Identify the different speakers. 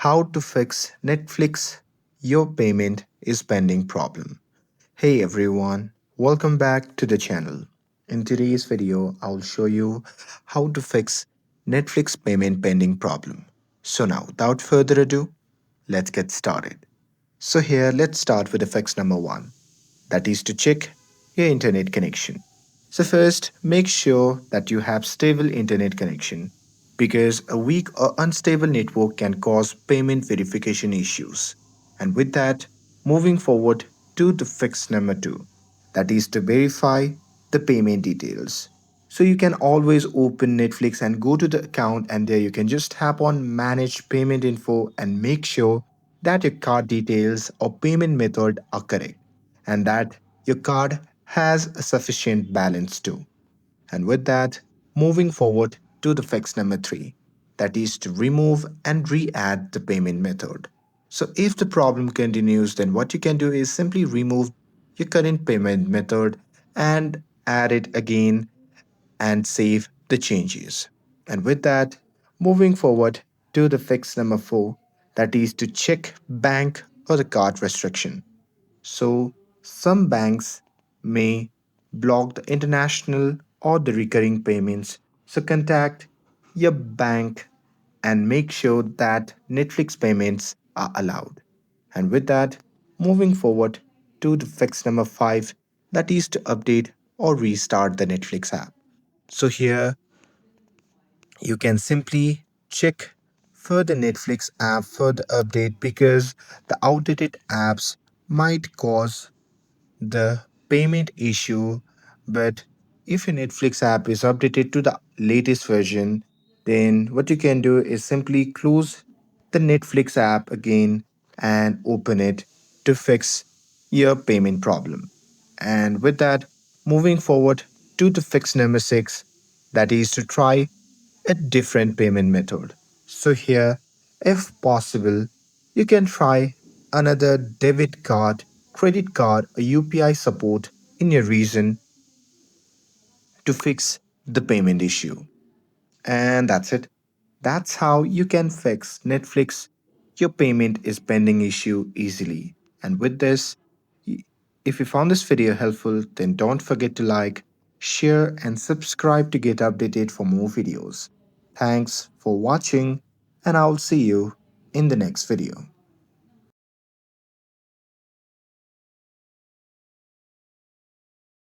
Speaker 1: how to fix Netflix your payment is pending problem. Hey everyone, welcome back to the channel. In today's video, I'll show you how to fix Netflix payment pending problem. So now, without further ado, let's get started. So here, let's start with the fix number one, that is to check your internet connection. So first, make sure that you have stable internet connection because a weak or unstable network can cause payment verification issues. And with that, moving forward to the fix number two, that is to verify the payment details. So you can always open Netflix and go to the account, and there you can just tap on manage payment info and make sure that your card details or payment method are correct and that your card has a sufficient balance too. And with that, moving forward to the fix number three, that is to remove and re-add the payment method. So if the problem continues, then what you can do is simply remove your current payment method and add it again and save the changes. And with that, moving forward to the fix number four, that is to check bank or the card restriction. So, some banks may block the international or the recurring payments. So, contact your bank and make sure that Netflix payments are allowed. And with that, moving forward to the fix number five, that is to update or restart the Netflix app. So, here you can simply check for the Netflix app for the update because the outdated apps might cause the payment issue. But if your Netflix app is updated to the latest version, then what you can do is simply close the Netflix app again and open it to fix your payment problem. And with that, moving forward to the fix number six, that is to try a different payment method. So, here, if possible, you can try another debit card, credit card, or UPI support in your region to fix the payment issue. And that's it. That's how you can fix Netflix your payment is pending issue easily. And with this, y- if you found this video helpful, then don't forget to like, share, and subscribe to get updated for more videos. Thanks for watching, and I'll see you in the next video.